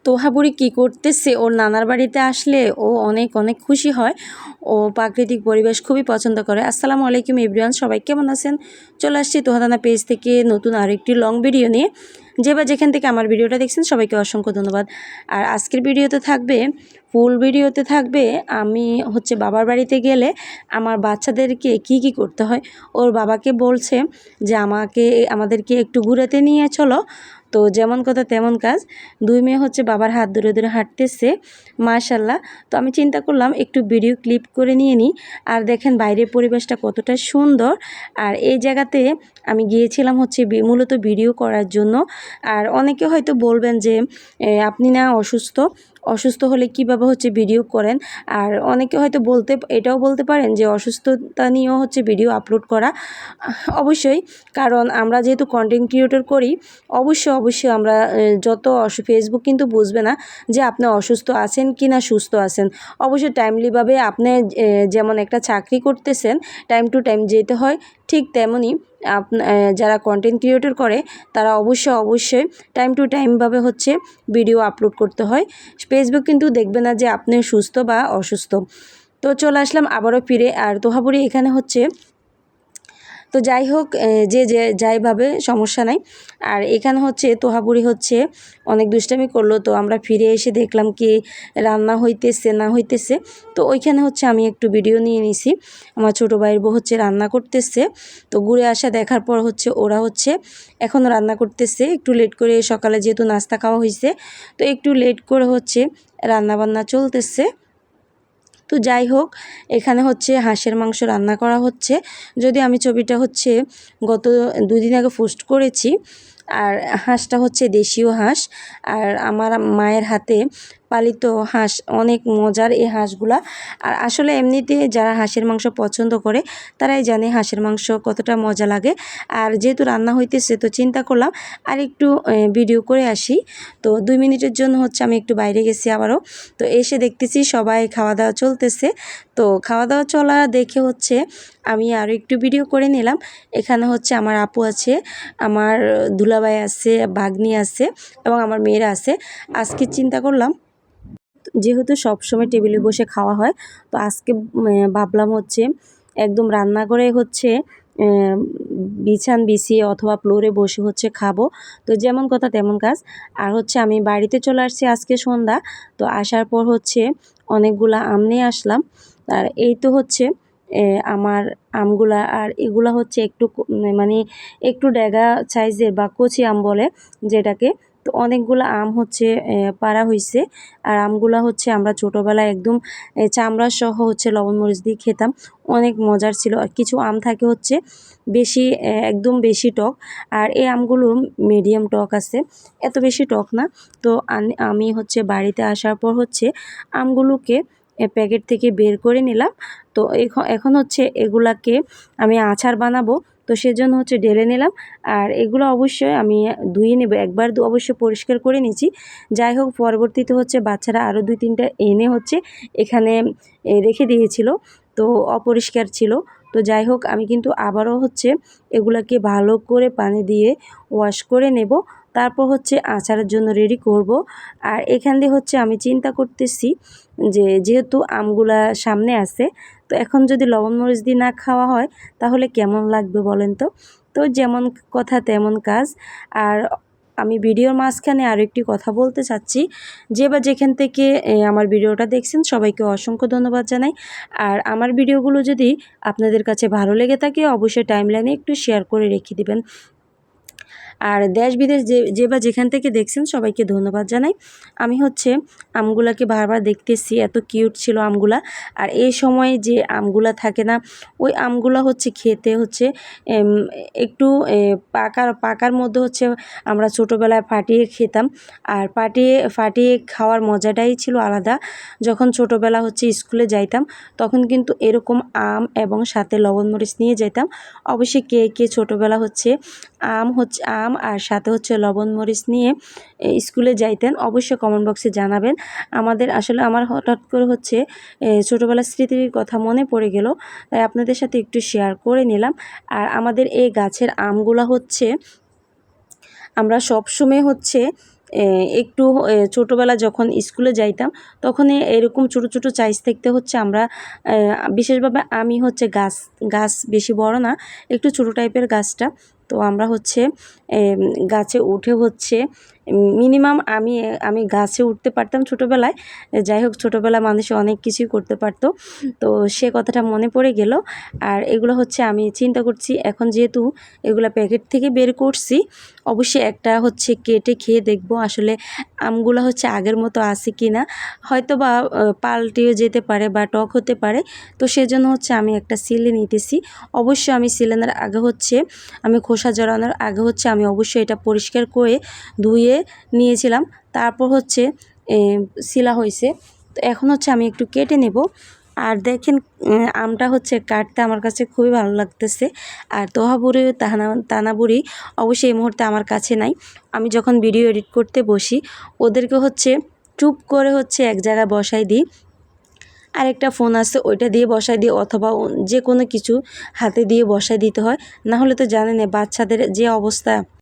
তোহাবুড়ি কি করতেছে ওর নানার বাড়িতে আসলে ও অনেক অনেক খুশি হয়। ও প্রাকৃতিক পরিবেশ খুবই পছন্দ করে। আসসালামু আলাইকুম এভরিওয়ান, সবাই কেমন আছেন? চলে আসছি তোহাদানা পেজ থেকে নতুন আরেকটি লং ভিডিও নিয়ে। যে বা যেখান থেকে আমার ভিডিওটা দেখছেন সবাইকে অসংখ্য ধন্যবাদ। আর আজকের ভিডিওতে থাকবে, ফুল ভিডিওতে থাকবে আমি বাবার বাড়িতে গেলে আমার বাচ্চাদেরকে কি করতে হয়। ওর বাবাকে বলছে যে আমাদেরকে একটু ঘুরাতে নিয়ে চলো। তো যেমন কথা তেমন কাজ, দুই মেয়ে বাবার হাত ধরে ধরে হাঁটতেছে মাশাল্লাহ। তো আমি চিন্তা করলাম একটু ভিডিও ক্লিপ করে নিয়ে নিই। আর দেখেন বাইরের পরিবেশটা কতটা সুন্দর। আর এই জায়গাতে আমি গিয়েছিলাম মূলত ভিডিও করার জন্য। আর অনেকে হয়তো বলবেন যে আপনি না অসুস্থ হলে কীভাবে ভিডিও করেন। আর অনেকে হয়তো এটাও বলতে পারেন যে অসুস্থতা নিয়েও ভিডিও আপলোড করা। অবশ্যই, কারণ আমরা যেহেতু কন্টেন্ট ক্রিয়েটর করি, অবশ্যই আমরা ফেসবুক কিন্তু বুঝবে না যে আপনি অসুস্থ আছেন কি না সুস্থ আছেন। অবশ্যই টাইমলিভাবে আপনি যেমন একটা চাকরি করতেছেন, টাইম টু টাইম যেতে হয়, ঠিক তেমনই যারা কন্টেন্ট ক্রিয়েটর করে তারা অবশ্যই টাইম টু টাইমভাবে ভিডিও আপলোড করতে হয়। ফেসবুক কিন্তু দেখবে না যে আপনি সুস্থ বা অসুস্থ। তো চলে আসলাম আবারও ফিরে। আর তোহাবুড়ি এখানে তো যাই হোক, যে যাইভাবে সমস্যা নাই। আর এখানে তোহাবুড়ি অনেক দুষ্টামি করলো। তো আমরা ফিরে এসে দেখলাম কি রান্না হইতেছে। তো ওইখানে আমি একটু ভিডিও নিয়ে নিছি। আমার ছোটো ভাইয়ের বউ রান্না করতেছে। তো ঘুরে আসা দেখার পর ওরা এখন রান্না করতেছে একটু লেট করে, সকালে যেহেতু নাস্তা খাওয়া হয়েছে তো একটু লেট করে রান্না বান্না চলতেছে। তো যাই হোক, এখানে হাঁসের মাংস রান্না করা হচ্ছে। যদি আমি ছবিটা গত 2 দিন আগে পোস্ট করেছি। আর হাঁসটা দেশীয় হাঁস। আর আমার মায়ের হাতে পালিত হাঁস, অনেক মজার এই হাঁসগুলা। আর আসলে এমনিতে যারা হাঁসের মাংস পছন্দ করে তারাই জানে হাঁসের মাংস কতটা মজা লাগে। আর যেহেতু রান্না হইতেছে তো চিন্তা করলাম আর একটু ভিডিও করে আসি। তো 2 মিনিটের জন্য আমি একটু বাইরে গেছি আবারও। তো এসে দেখতেছি সবাই খাওয়া দাওয়া চলতেছে। তো খাওয়া দাওয়া চলা দেখে আমি আরও একটু ভিডিও করে নিলাম। এখানে আমার আপু আছে, আমার দুলাভাই আছে, ভাগ্নি আছে এবং আমার মেয়েরা আছে। আজকে চিন্তা করলাম যেহেতু সবসময় টেবিলে বসে খাওয়া হয়, তো আজকে ভাবলাম একদম রান্নাঘরে বিছান বিছিয়ে অথবা ফ্লোরে বসে খাবো। তো যেমন কথা তেমন কাজ। আর আমি বাড়িতে চলে আসছি আজকে সন্ধ্যা। তো আসার পর অনেকগুলা আম নিয়ে আসলাম। আর এই তো আমার আমগুলা। আর এগুলা একটু মানে একটু ড্যাগা সাইজের বা কচি আম বলে যেটাকে। তো অনেকগুলো আম পাড়া হয়েছে। আর আমগুলা আমরা ছোটোবেলায় একদম চামড়া সহ লবণ মরিচ দিয়ে খেতাম, অনেক মজার ছিল। আর কিছু আম থাকে বেশি, একদম বেশি টক। আর এই আমগুলো মিডিয়াম টক আছে, এত বেশি টক না। তো আমি বাড়িতে আসার পর আমগুলোকে প্যাকেট থেকে বের করে নিলাম। তো এখন এগুলাকে আমি আচার বানাবো। তো সেজন্য ঢেলে নিলাম। আর এগুলো অবশ্যই আমি ধুয়ে নেব, একবার অবশ্যই পরিষ্কার করে নিয়েছি। যাই হোক, পরবর্তীতে বাচ্চারা আরও 2-3টা এনে এখানে রেখে দিয়েছিল, তো অপরিষ্কার ছিল। তো যাই হোক, আমি কিন্তু আবারও এগুলাকে ভালো করে পানি দিয়ে ওয়াশ করে নেব। তারপর আচারের জন্য রেডি করব। আর এখান দিয়ে আমি চিন্তা করতেছি যে যেহেতু আমগুলা সামনে আছে, তো এখন যদি লবণ মরিচ দিয়ে না খাওয়া হয় তাহলে কেমন লাগবে বলেন তো। তো যেমন কথা তেমন কাজ। আর আমি ভিডিওর মাঝখানে আরও একটি কথা বলতে চাচ্ছি, যে বা যেখান থেকে আমার ভিডিওটা দেখছেন সবাইকে অসংখ্য ধন্যবাদ জানাই। আর আমার ভিডিওগুলো যদি আপনাদের কাছে ভালো লেগে থাকে অবশ্যই টাইমলাইনে একটু শেয়ার করে রেখে দিবেন। আর দেশ বিদেশ যে বা যেখান থেকে দেখছেন সবাইকে ধন্যবাদ জানাই। আমি আমগুলাকে বারবার দেখতেছি, এত কিউট ছিল আমগুলা। আর এই সময় যে আমগুলা থাকে না, ওই আমগুলা খেতে একটু পাকার মধ্যে আমরা ছোটোবেলায় ফাটিয়ে খেতাম। আর ফাটিয়ে খাওয়ার মজাটাই ছিল আলাদা। যখন ছোটোবেলা স্কুলে যাইতাম তখন কিন্তু এরকম আম এবং সাথে লবণ মরিচ নিয়ে যেতাম। অবশ্যই কে কে ছোটোবেলা আম আর সাথে লবণ মরিচ নিয়ে স্কুলে যাইতেন অবশ্যই কমেন্ট বক্সে জানাবেন। আমার হঠাৎ করে ছোটোবেলার স্মৃতির কথা মনে পড়ে গেল, তাই আপনাদের সাথে একটু শেয়ার করে নিলাম। আর আমাদের এই গাছের আমগুলা আমরা সবসময় একটু ছোটোবেলা যখন স্কুলে যাইতাম তখন এরকম ছোটো ছোটো সাইজ থাকতে হচ্ছে আমরা বিশেষভাবে আমি হচ্ছে গাছ বেশি বড় না, একটু ছোটো টাইপের গাছটা। তো আমরা হচ্ছে গাছে উঠে হচ্ছে মিনিমাম আমি গাছে উঠতে পারতাম ছোটোবেলায়। যাই হোক, ছোটোবেলা মানুষ অনেক কিছুই করতে পারতো, তো সে কথাটা মনে পড়ে গেল। আর এগুলো হচ্ছে আমি চিন্তা করছি এখন যেহেতু এগুলা প্যাকেট থেকে বের করছি, অবশ্যই একটা হচ্ছে কেটে খেয়ে দেখব আসলে আমগুলো হচ্ছে আগের মতো আছে কি না, হয়তো বা পাল্টেও যেতে পারে বা টক হতে পারে। তো সেজন্য হচ্ছে আমি একটা সিলে নিতেছি। অবশ্যই আমি সিলানোর আগে হচ্ছে আমি খোসা জড়ানোর আগে হচ্ছে আমি অবশ্যই এটা পরিষ্কার করে ধুয়ে নিয়েছিলাম, তারপর হচ্ছে সিলা হয়েছে। তো এখন হচ্ছে আমি একটু কেটে নেব। আর দেখেন আমটা হচ্ছে কাটতে আমার কাছে খুবই ভালো লাগতেছে। আর তোহাবুড়ি তানাবুড়ি অবশ্যই এই মুহূর্তে আমার কাছে নাই। আমি যখন ভিডিও এডিট করতে বসি ওদেরকে হচ্ছে চুপ করে হচ্ছে এক জায়গায় বসাই দিই, আরেকটা ফোন আছে ওইটা দিয়ে বসাই দিই, অথবা যে কোনো কিছু হাতে দিয়ে বসাই দিতে হয়, না হলে তো জানেন বাচ্চাদের যে অবস্থা।